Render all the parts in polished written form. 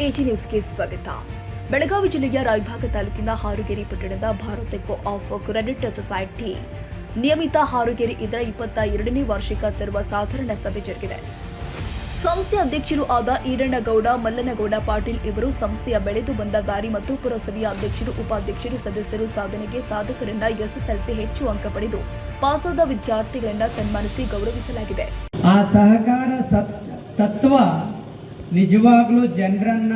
AG ನ್ಯೂಸ್ಗೆ ಸ್ವಾಗತ. ಬೆಳಗಾವಿ ಜಿಲ್ಲೆಯ ರಾಯಭಾಗ ತಾಲೂಕಿನ ಹಾರುಗೇರಿ ಪಟ್ಟಣದ ಭಾರತ್ ಎಕೋ ಆಫ್ ಕ್ರೆಡಿಟ್ ಸೊಸೈಟಿ ನಿಯಮಿತ ಹಾರುಗೇರಿ ಇದರ 22ನೇ ವಾರ್ಷಿಕ ಸರ್ವಸಾಧಾರಣ ಸಭೆ ಜರುಗಿದೆ. ಸಂಸ್ಥೆಯ ಅಧ್ಯಕ್ಷರು ಆದ ಈರಣ್ಣಗೌಡ ಮಲ್ಲನಗೌಡ ಪಾಟೀಲ್ ಇವರು ಸಂಸ್ಥೆಯ ಬೆಳೆದು ಬಂದ ದಾರಿ ಮತ್ತು ಪುರಸಭೆಯ ಅಧ್ಯಕ್ಷರು, ಉಪಾಧ್ಯಕ್ಷರು, ಸದಸ್ಯರು ಸಾಧನೆಗೆ ಸಾಧಕರನ್ನ ಎಸ್ಎಸ್ಎಲ್ಸಿ ಹೆಚ್ಚು ಅಂಕ ಪಡೆದು ಪಾಸಾದ ವಿದ್ಯಾರ್ಥಿಗಳನ್ನ ಸನ್ಮಾನಿಸಿ ಗೌರವಿಸಲಾಗಿದೆ. ಆ ಸಹಕಾರ ತತ್ವ ನಿಜವಾಗ್ಲೂ ಜನರನ್ನ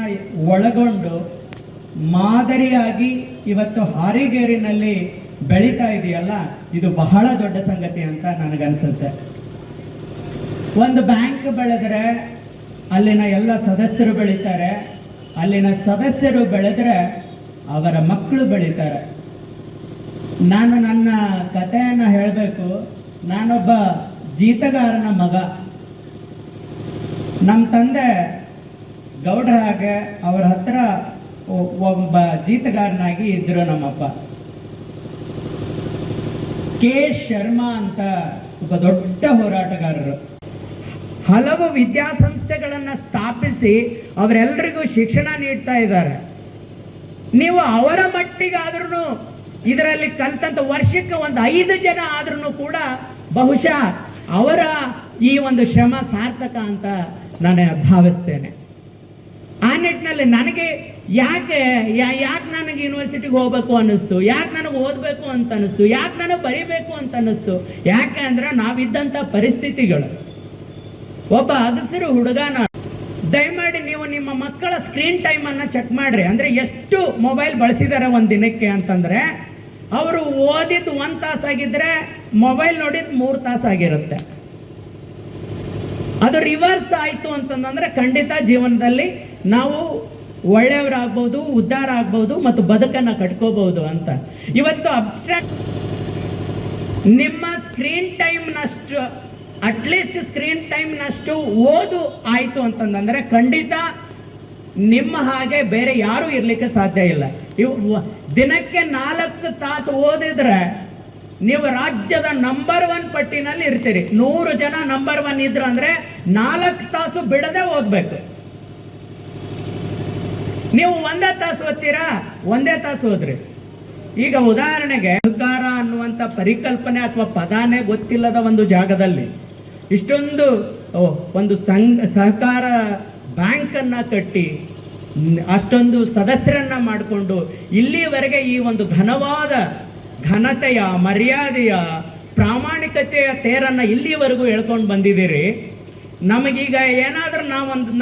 ಒಳಗೊಂಡು ಮಾದರಿಯಾಗಿ ಇವತ್ತು ಹಾರಿಗೇರಿನಲ್ಲಿ ಬೆಳೀತಾ ಇದೆಯಲ್ಲ, ಇದು ಬಹಳ ದೊಡ್ಡ ಸಂಗತಿ ಅಂತ ನನಗನ್ಸುತ್ತೆ. ಒಂದು ಬ್ಯಾಂಕ್ ಬೆಳೆದ್ರೆ ಅಲ್ಲಿನ ಎಲ್ಲ ಸದಸ್ಯರು ಬೆಳೀತಾರೆ, ಅಲ್ಲಿನ ಸದಸ್ಯರು ಬೆಳೆದ್ರೆ ಅವರ ಮಕ್ಕಳು ಬೆಳೀತಾರೆ. ನಾನು ನನ್ನ ಕಥೆಯನ್ನು ಹೇಳಬೇಕು. ನಾನೊಬ್ಬ ಜೀತಗಾರನ ಮಗ. ನಮ್ಮ ತಂದೆ ಗೌಡ್ರ ಹಾಗೆ ಅವರ ಹತ್ರ ಒಬ್ಬ ಜೀತಗಾರನಾಗಿ ಇದ್ರು ನಮ್ಮಪ್ಪ. ಕೆ ಶರ್ಮಾ ಅಂತ ಒಬ್ಬ ದೊಡ್ಡ ಹೋರಾಟಗಾರರು. ಹಲವು ವಿದ್ಯಾಸಂಸ್ಥೆಗಳನ್ನು ಸ್ಥಾಪಿಸಿ ಅವರೆಲ್ಲರಿಗೂ ಶಿಕ್ಷಣ ನೀಡ್ತಾ ಇದ್ದಾರೆ. ನೀವು ಅವರ ಮಟ್ಟಿಗಾದ್ರೂ ಇದರಲ್ಲಿ ಕಲ್ತಂತ ವರ್ಷಕ್ಕೆ ಒಂದು 5 ಜನ ಆದ್ರೂ ಕೂಡ ಬಹುಶಃ ಅವರ ಈ ಒಂದು ಶ್ರಮ ಸಾರ್ಥಕ ಅಂತ ನಾನು ಭಾವಿಸ್ತೇನೆ. ಆ ನಿಟ್ಟಿನಲ್ಲಿ ನನಗೆ ಯಾಕೆ ನನಗೆ ಯೂನಿವರ್ಸಿಟಿಗೆ ಹೋಗ್ಬೇಕು ಅನ್ನಿಸ್ತು, ಯಾಕೆ ನನಗೆ ಓದಬೇಕು ಅಂತ ಅನ್ನಿಸ್ತು, ಯಾಕೆ ನನಗೆ ಬರೀಬೇಕು ಅಂತ ಅನ್ನಿಸ್ತು, ಯಾಕೆ ಅಂದ್ರೆ ನಾವಿದ್ದಂಥ ಪರಿಸ್ಥಿತಿಗಳು. ಒಬ್ಬ ಅಗಸರು ಹುಡುಗ ದಯಮಾಡಿ ನೀವು ನಿಮ್ಮ ಮಕ್ಕಳ ಸ್ಕ್ರೀನ್ ಟೈಮನ್ನು ಚೆಕ್ ಮಾಡ್ರಿ. ಅಂದರೆ ಎಷ್ಟು ಮೊಬೈಲ್ ಬಳಸಿದ್ದಾರೆ ಒಂದು ದಿನಕ್ಕೆ ಅಂತಂದರೆ, ಅವರು ಓದಿದ್ದು 1 ತಾಸಾಗಿದ್ದರೆ ಮೊಬೈಲ್ ನೋಡಿದ್ದು 3 ತಾಸಾಗಿರುತ್ತೆ. ಅದು ರಿವರ್ಸ್ ಆಯಿತು ಅಂತಂದ್ರೆ ಖಂಡಿತ ಜೀವನದಲ್ಲಿ ನಾವು ಒಳ್ಳೆಯವರಾಗ್ಬೋದು, ಉದ್ಧಾರ ಆಗ್ಬೋದು ಮತ್ತು ಬದುಕನ್ನು ಕಟ್ಕೋಬಹುದು ಅಂತ. ಇವತ್ತು ಅಬ್ಸ್ಟ್ರಾಕ್ಟ್ ನಿಮ್ಮ ಸ್ಕ್ರೀನ್ ಟೈಮ್ನಷ್ಟು, ಅಟ್ಲೀಸ್ಟ್ ಸ್ಕ್ರೀನ್ ಟೈಮ್ನಷ್ಟು ಓದು ಆಯಿತು ಅಂತಂದ್ರೆ ಖಂಡಿತ ನಿಮ್ಮ ಹಾಗೆ ಬೇರೆ ಯಾರೂ ಇರಲಿಕ್ಕೆ ಸಾಧ್ಯ ಇಲ್ಲ. ದಿನಕ್ಕೆ 4 ತಾಸು ಓದಿದ್ರೆ ನೀವು ರಾಜ್ಯದ ನಂಬರ್ 1 ಪಟ್ಟಿನಲ್ಲಿ ಇರ್ತೀರಿ. 100 ಜನ ನಂಬರ್ 1 ಇದ್ರು ಅಂದ್ರೆ 4 ತಾಸು ಬಿಡದೆ ಓದ್ಬೇಕು. ನೀವು 1 ತಾಸು ಓದ್ತೀರಾ, 1 ತಾಸು ಓದ್ರಿ. ಈಗ ಉದಾಹರಣೆಗೆ ಸಹಕಾರ ಅನ್ನುವಂಥ ಪರಿಕಲ್ಪನೆ ಅಥವಾ ಪದಾನೇ ಗೊತ್ತಿಲ್ಲದ ಒಂದು ಜಾಗದಲ್ಲಿ ಇಷ್ಟೊಂದು ಒಂದು ಸಹಕಾರ ಬ್ಯಾಂಕನ್ನು ಕಟ್ಟಿ ಅಷ್ಟೊಂದು ಸದಸ್ಯರನ್ನ ಮಾಡಿಕೊಂಡು ಇಲ್ಲಿವರೆಗೆ ಈ ಒಂದು ಘನತೆಯ, ಮರ್ಯಾದೆಯ, ಪ್ರಾಮಾಣಿಕತೆಯ ತೇರನ್ನು ಇಲ್ಲಿವರೆಗೂ ಎಳ್ಕೊಂಡು ಬಂದಿದ್ದೀರಿ. ನಮಗೀಗ ಏನಾದರೂ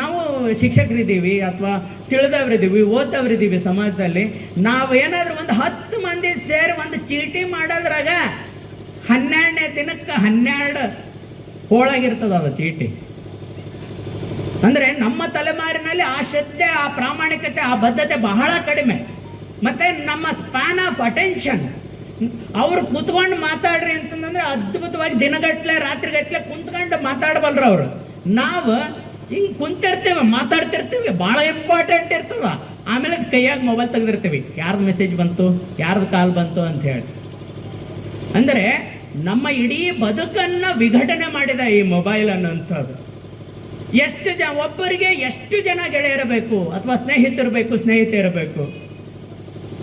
ನಾವು ಶಿಕ್ಷಕರಿದ್ದೀವಿ ಅಥವಾ ತಿಳಿದವರಿದ್ದೀವಿ, ಓದವ್ರಿದ್ದೀವಿ ಸಮಾಜದಲ್ಲಿ. ನಾವು ಏನಾದರೂ ಒಂದು 10 ಮಂದಿ ಸೇರಿ ಒಂದು ಚೀಟಿ ಮಾಡೋದ್ರಾಗ 12ನೇ ದಿನಕ್ಕೆ 12 ಹೋಳಾಗಿರ್ತದ ಅದು ಚೀಟಿ. ಅಂದರೆ ನಮ್ಮ ತಲೆಮಾರಿನಲ್ಲಿ ಆ ಶ್ರದ್ಧೆ, ಆ ಪ್ರಾಮಾಣಿಕತೆ, ಆ ಬದ್ಧತೆ ಬಹಳ ಕಡಿಮೆ. ಮತ್ತೆ ನಮ್ಮ ಸ್ಪ್ಯಾನ್ ಆಫ್ ಅಟೆನ್ಷನ್, ಅವ್ರು ಕುತ್ಕೊಂಡು ಮಾತಾಡ್ರಿ ಅಂತಂದ್ರೆ ಅದ್ಭುತವಾಗಿ ದಿನಗಟ್ಲೆ ರಾತ್ರಿಗಟ್ಲೆ ಕುಂತ್ಕೊಂಡು ಮಾತಾಡಬಲ್ರು ಅವರು. ನಾವು ಹಿಂಗೆ ಕುಂತಿರ್ತೀವಿ, ಮಾತಾಡ್ತಿರ್ತೀವಿ, ಭಾಳ ಇಂಪಾರ್ಟೆಂಟ್ ಇರ್ತದ. ಆಮೇಲೆ ಕೈಯಾಗ ಮೊಬೈಲ್ ತೆಗೆದಿರ್ತೀವಿ, ಯಾರ್ದು ಮೆಸೇಜ್ ಬಂತು, ಯಾರ್ದು ಕಾಲ್ ಬಂತು ಅಂತ ಹೇಳಿ. ಅಂದರೆ ನಮ್ಮ ಇಡೀ ಬದುಕನ್ನು ವಿಘಟನೆ ಮಾಡಿದ ಈ ಮೊಬೈಲ್ ಅನ್ನೋಂಥದ್ದು. ಒಬ್ಬರಿಗೆ ಎಷ್ಟು ಜನ ಗೆಳೆಯರಬೇಕು ಅಥವಾ ಸ್ನೇಹಿತರಿರಬೇಕು.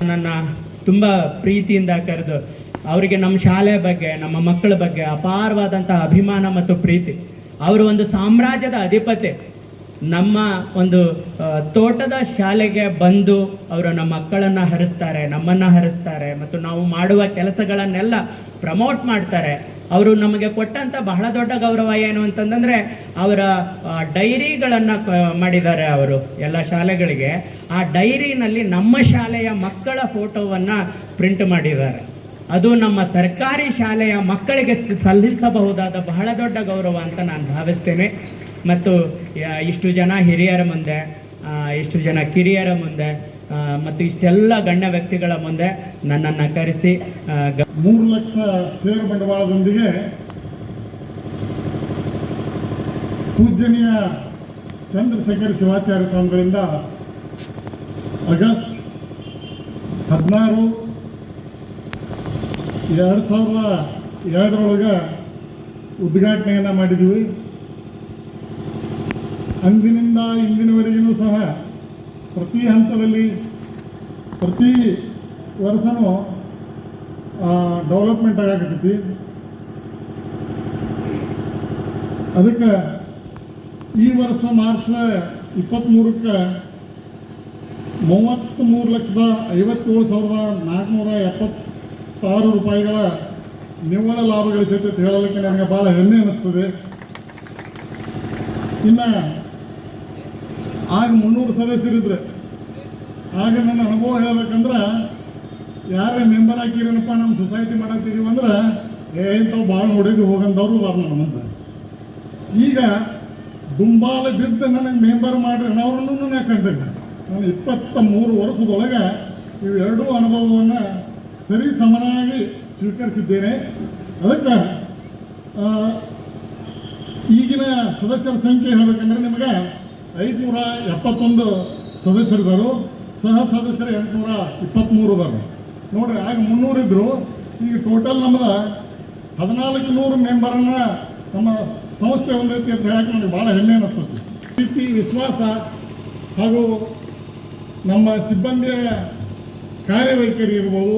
ನನ್ನ ತುಂಬ ಪ್ರೀತಿಯಿಂದ ಕರೆದು ಅವರಿಗೆ ನಮ್ಮ ಶಾಲೆ ಬಗ್ಗೆ, ನಮ್ಮ ಮಕ್ಕಳ ಬಗ್ಗೆ ಅಪಾರವಾದಂತಹ ಅಭಿಮಾನ ಮತ್ತು ಪ್ರೀತಿ. ಅವರು ಒಂದು ಸಾಮ್ರಾಜ್ಯದ ಅಧಿಪತಿ. ನಮ್ಮ ಒಂದು ತೋಟದ ಶಾಲೆಗೆ ಬಂದು ಅವರು ನಮ್ಮ ಮಕ್ಕಳನ್ನು ಹರಿಸ್ತಾರೆ, ನಮ್ಮನ್ನು ಹರಿಸ್ತಾರೆ ಮತ್ತು ನಾವು ಮಾಡುವ ಕೆಲಸಗಳನ್ನೆಲ್ಲ ಪ್ರಮೋಟ್ ಮಾಡ್ತಾರೆ. ಅವರು ನಮಗೆ ಕೊಟ್ಟಂಥ ಬಹಳ ದೊಡ್ಡ ಗೌರವ ಏನು ಅಂತಂದರೆ ಅವರ ಡೈರಿಗಳನ್ನು ಮಾಡಿದ್ದಾರೆ ಅವರು ಎಲ್ಲ ಶಾಲೆಗಳಿಗೆ. ಆ ಡೈರಿನಲ್ಲಿ ನಮ್ಮ ಶಾಲೆಯ ಮಕ್ಕಳ ಫೋಟೋವನ್ನು ಪ್ರಿಂಟ್ ಮಾಡಿದ್ದಾರೆ. ಅದು ನಮ್ಮ ಸರ್ಕಾರಿ ಶಾಲೆಯ ಮಕ್ಕಳಿಗೆ ಸಲ್ಲಿಸಬಹುದಾದ ಬಹಳ ದೊಡ್ಡ ಗೌರವ ಅಂತ ನಾನು ಭಾವಿಸ್ತೇನೆ. ಮತ್ತು ಇಷ್ಟು ಜನ ಹಿರಿಯರ ಮುಂದೆ, ಇಷ್ಟು ಜನ ಕಿರಿಯರ ಮುಂದೆ ಮತ್ತು ಇಷ್ಟೆಲ್ಲ ಗಣ್ಯ ವ್ಯಕ್ತಿಗಳ ಮುಂದೆ ನನ್ನನ್ನು ಕರೆಸಿ 3 ಲಕ್ಷ ಷೇರು ಬಂಡವಾಳದೊಂದಿಗೆ ಪೂಜ್ಯನೀಯ ಚಂದ್ರಶೇಖರ ಶಿವಾಚಾರ್ಯ ಸ್ವಾಮಿಗಳಿಂದ ಆಗಸ್ಟ್ 16, 2002 ಉದ್ಘಾಟನೆಯನ್ನು ಮಾಡಿದ್ದೀವಿ. ಅಂದಿನಿಂದ ಇಂದಿನವರೆಗೂ ಸಹ ಪ್ರತಿ ಹಂತದಲ್ಲಿ ಪ್ರತಿ ವರ್ಷನೂ ಡೆವಲಪ್ಮೆಂಟ್ ಆಗತೈತಿ. ಅದಕ್ಕೆ ಈ ವರ್ಷ ಮಾರ್ಚ್ 23ಕ್ಕೆ 33,57,476 ರೂಪಾಯಿಗಳ ನಿವ್ವಳ ಲಾಭ ಗಳಿಸೈತೆ ಅಂತ ಹೇಳಲಿಕ್ಕೆ ನನಗೆ ಭಾಳ ಹೆಮ್ಮೆ ಅನ್ನಿಸ್ತದೆ. ಇನ್ನು ಆಗ 300 ಸದಸ್ಯರಿದ್ರೆ ಆಗ ನನ್ನ ಅನುಭವ ಹೇಳ್ಬೇಕಂದ್ರೆ ಯಾರೇ ಮೆಂಬರ್ ಹಾಕಿರೇನಪ್ಪ ನಮ್ಮ ಸೊಸೈಟಿ ಮಾಡತ್ತಿದೀವಿ ಅಂದ್ರೆ ಇಂಥವು ಭಾಳ ನೋಡಿದ್ದು ಹೋಗಂದವರು ಬಾರ ನನ್ನ ಮುಂದೆ. ಈಗ ದುಂಬಾಲ ಬಿದ್ದು ನನಗೆ ಮೆಂಬರ್ ಮಾಡ್ರಿ ಅನ್ನೋರನ್ನು ನಾನು ಕಂಡಿದ್ದೆ. ನಾನು 23 ವರ್ಷದೊಳಗೆ ಇವೆರಡೂ ಅನುಭವವನ್ನು ಸರಿ ಸಮನಾಗಿ ಸ್ವೀಕರಿಸಿದ್ದೇನೆ. ಅದಕ್ಕೆ ಈಗಿನ ಸದಸ್ಯರ ಸಂಖ್ಯೆ ಹೇಳಬೇಕಂದ್ರೆ ನಿಮಗೆ 571 ಸದಸ್ಯರಿದ್ದರು, ಸಹ ಸದಸ್ಯರು 823 ಇದ್ದಾರೆ ನೋಡ್ರಿ. ಆಗ 300 ಇದ್ದರು, ಈಗ ಟೋಟಲ್ ನಮ್ಮದು 1400 ಮೆಂಬರನ್ನು ನಮ್ಮ ಸಂಸ್ಥೆ ಹೊಂದೈತಿ ಅಂತ ಹೇಳಕ್ಕೆ ನನಗೆ ಭಾಳ ಹೆಮ್ಮೆ ಅನ್ನಿಸ್ತದೆ. ಪ್ರೀತಿ, ವಿಶ್ವಾಸ ಹಾಗೂ ನಮ್ಮ ಸಿಬ್ಬಂದಿಯ ಕಾರ್ಯವೈಖರಿ ಇರ್ಬೋದು,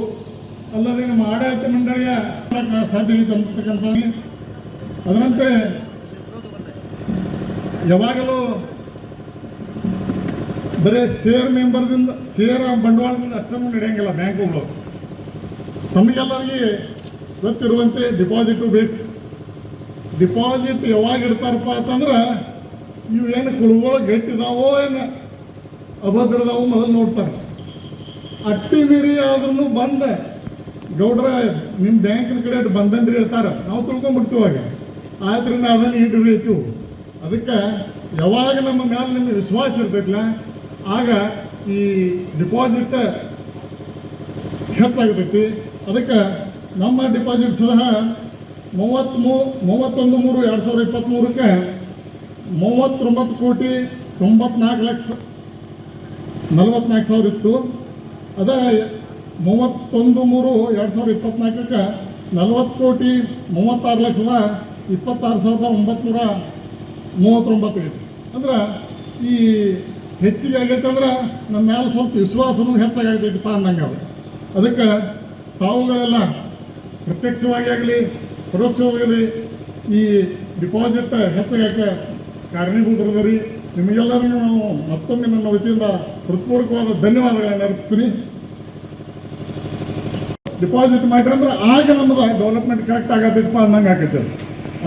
ಅಲ್ಲದೆ ನಮ್ಮ ಆಡಳಿತ ಮಂಡಳಿಯ ಸಾಧ್ಯತೆ ಅಂತಕ್ಕಂಥ ಅದರಂತೆ ಯಾವಾಗಲೂ ಬರೀ ಶೇರ್ ಬಂಡವಾಳದಿಂದ ಅಷ್ಟನ್ನು ನಡೆಯಂಗಿಲ್ಲ. ಬ್ಯಾಂಕುಗಳು ತಮಗೆಲ್ಲರಿಗೆ ಗೊತ್ತಿರುವಂತೆ ಡಿಪಾಸಿಟು ಬೇಕು. ಡಿಪಾಸಿಟ್ ಯಾವಾಗ ಇಡ್ತಾರಪ್ಪ ಅಂತಂದ್ರೆ ಇವೇನು ಕುಳುಗಳು ಗಟ್ಟಿದಾವೋ ಏನು ಅಭದ್ರದಾವೋ ಮೊದಲು ನೋಡ್ತಾರೆ. ಅಟ್ಟಿ ಮೀರಿ ಆದ್ರೂ ಬಂದ ಗೌಡ್ರ ನಿಮ್ಮ ಬ್ಯಾಂಕಿನ ಕಡೆ ಬಂದಂದ್ರಿ ಇರ್ತಾರೆ, ನಾವು ತಿಳ್ಕೊಂಡ್ಬಿಡ್ತೀವಾಗ ಆದ್ರಿಂದ ಅದನ್ನು ಇಡಬೇಕು. ಅದಕ್ಕೆ ಯಾವಾಗ ನಮ್ಮ ಮೇಲೆ ನಿಮಗೆ ವಿಶ್ವಾಸ ಇರ್ತೈತಿಲ್ಲ ಆಗ ಈ ಡಿಪಾಸಿಟ್ ಹೆಚ್ಚಾಗ್ತೈತಿ. ಅದಕ್ಕೆ ನಮ್ಮ ಡಿಪಾಸಿಟ್ ಸಹ 31/3/2023ಕ್ಕೆ 39,94,44,000 ಇತ್ತು. ಅದ 31/3/2024ಕ್ಕೆ 40,36,26,939 ಐತಿ. ಅಂದ್ರೆ ಈ ಹೆಚ್ಚಿಗೆ ಆಗೈತೆ ಅಂದ್ರೆ ನಮ್ಮ ಮೇಲೆ ಸ್ವಲ್ಪ ವಿಶ್ವಾಸನೂ ಹೆಚ್ಚಾಗೈತೈತಿಪ್ಪ ಅನ್ನಂಗೆ. ಅದಕ್ಕೆ ತಾವುಗಳೆಲ್ಲ ಪ್ರತ್ಯಕ್ಷವಾಗಿ ಆಗಲಿ ಪರೋಕ್ಷವಾಗಲಿ ಈ ಡಿಪಾಸಿಟ್ ಹೆಚ್ಚಾಗಕ್ಕೆ ಕಾರಣೀಭೂತರದರಿ. ನಿಮಗೆಲ್ಲರಿಗೂ ನಾವು ಮತ್ತೊಮ್ಮೆ ನನ್ನ ವತಿಯಿಂದ ಹೃತ್ಪೂರ್ವಕವಾದ ಧನ್ಯವಾದಗಳನ್ನು ಅರ್ಪಿಸ್ತೀನಿ. ಡಿಪಾಸಿಟ್ ಮಾಡಿರಿ ಅಂದ್ರೆ ಆಗ ನಮ್ಮದು ಡೆವಲಪ್ಮೆಂಟ್ ಕರೆಕ್ಟ್ ಆಗತ್ತಪ್ಪ ಅನ್ನಂಗೆ ಆಗೈತೆ.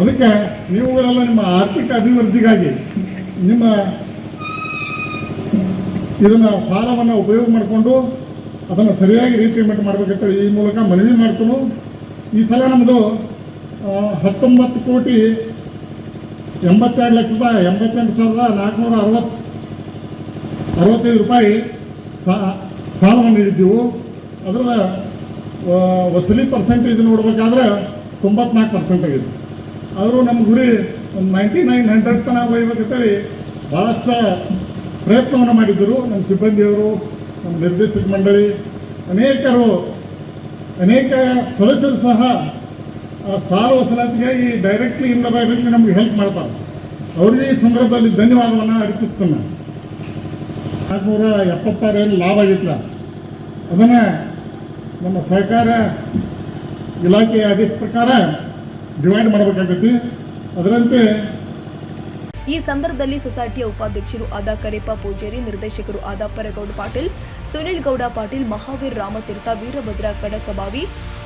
ಅದಕ್ಕೆ ನೀವುಗಳೆಲ್ಲ ನಿಮ್ಮ ಆರ್ಥಿಕ ಅಭಿವೃದ್ಧಿಗಾಗಿ ನಿಮ್ಮ ಇದನ್ನು ಸಾಲವನ್ನು ಉಪಯೋಗ ಮಾಡಿಕೊಂಡು ಅದನ್ನು ಸರಿಯಾಗಿ ರೀಪೇಮೆಂಟ್ ಮಾಡಬೇಕಂತೇಳಿ ಈ ಮೂಲಕ ಮನವಿ ಮಾಡ್ತೀನಿ. ಈ ಸಲ ನಮ್ಮದು 19,82,88,465 ರೂಪಾಯಿ ಸಾಲವನ್ನು ನೀಡಿದ್ದೆವು. ಅದರ ವಸೂಲಿ ಪರ್ಸೆಂಟೇಜ್ ನೋಡ್ಬೇಕಾದ್ರೆ 94% ಆಗಿದೆ. ಆದರೂ ನಮ್ಮ ಗುರಿ ಒಂದು 9900 ತನಕ ಒಯ್ಬೇಕಂತೇಳಿ ಭಾಳಷ್ಟು ಪ್ರಯತ್ನವನ್ನು ಮಾಡಿದ್ದರು ನಮ್ಮ ಸಿಬ್ಬಂದಿಯವರು, ನಮ್ಮ ನಿರ್ದೇಶಕ ಮಂಡಳಿ, ಅನೇಕ ಸದಸ್ಯರು ಸಹ ಸಾಲ ವಸೂಲಾತಿಗೆ ಈ ಡೈರೆಕ್ಟ್ಲಿ ಇಂಡೈರೆಕ್ಟ್ಲಿ ನಮಗೆ ಹೆಲ್ಪ್ ಮಾಡ್ತಾರೆ. ಅವ್ರಿಗೆ ಈ ಸಂದರ್ಭದಲ್ಲಿ ಧನ್ಯವಾದವನ್ನು ಅರ್ಪಿಸ್ತೇನೆ. 476 ಏನು ಲಾಭ ಆಗಿತ್ತಲ್ಲ ಅದನ್ನು ನಮ್ಮ ಸಹಕಾರ ಇಲಾಖೆಯ ಆದೇಶ ಪ್ರಕಾರ ಡಿವೈಡ್ ಮಾಡಬೇಕಾಗೈತಿ. ಅದರಂತೆ ಈ ಸಂದರ್ಭದಲ್ಲಿ ಸೊಸೈಟಿಯ ಉಪಾಧ್ಯಕ್ಷರು ಆದ ಕರೇಪ ಪೂಜೇರಿ, ನಿರ್ದೇಶಕರು ಆದ ಪರಗೌಡ ಪಾಟೀಲ್, ಸುನಿಲ್ ಗೌಡ ಪಾಟೀಲ್, ಮಹಾವೀರ್ ರಾಮತೀರ್ಥ, ವೀರಭದ್ರ ಕಡಕಬಾವಿ,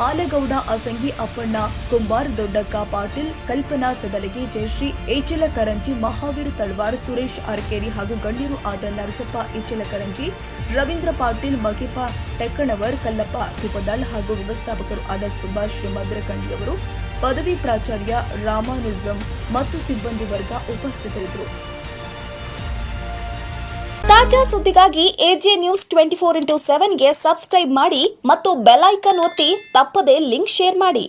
ಆಲಗೌಡ ಅಸಂಗಿ, ಅಪ್ಪಣ್ಣ ಕುಂಬಾರ್, ದೊಡ್ಡಕ್ಕ ಪಾಟೀಲ್, ಕಲ್ಪನಾ ಸದಲಗಿ, ಜಯಶ್ರೀ ಏಚಲಕರಂಜಿ, ಮಹಾವೀರ್ ತಳವಾರ್, ಸುರೇಶ್ ಅರಕೇರಿ ಹಾಗೂ ಗಣ್ಯರು ಆದ ನರಸಪ್ಪ ಏಚಲಕರಂಜಿ, ರವೀಂದ್ರ ಪಾಟೀಲ್, ಮಗಿಪ ಟೆಕ್ಕಣವರ್, ಕಲ್ಲಪ್ಪ ತುಪದಾಳ್ ಹಾಗೂ ವ್ಯವಸ್ಥಾಪಕರು ಆದ ಸುಭಾಷ್ ಮದ್ರಕಂಡಿಯವರು, ಪದವಿ ಪ್ರಾಚಾರ್ಯ ರಾಮಾನುಜಂ ಮತ್ತು ಸಿಬ್ಬಂದಿ ವರ್ಗ ಉಪಸ್ಥಿತರಿದ್ದರು. ತಾಜಾ ಸುದ್ದಿಗಾಗಿ ಎಜೆ ನ್ಯೂಸ್ 24x7ಗೆ ಸಬ್ಸ್ಕ್ರೈಬ್ ಮಾಡಿ ಮತ್ತು ಬೆಲ್ ಐಕಾನ್ ಒತ್ತಿ ತಪ್ಪದೇ ಲಿಂಕ್ ಶೇರ್ ಮಾಡಿ.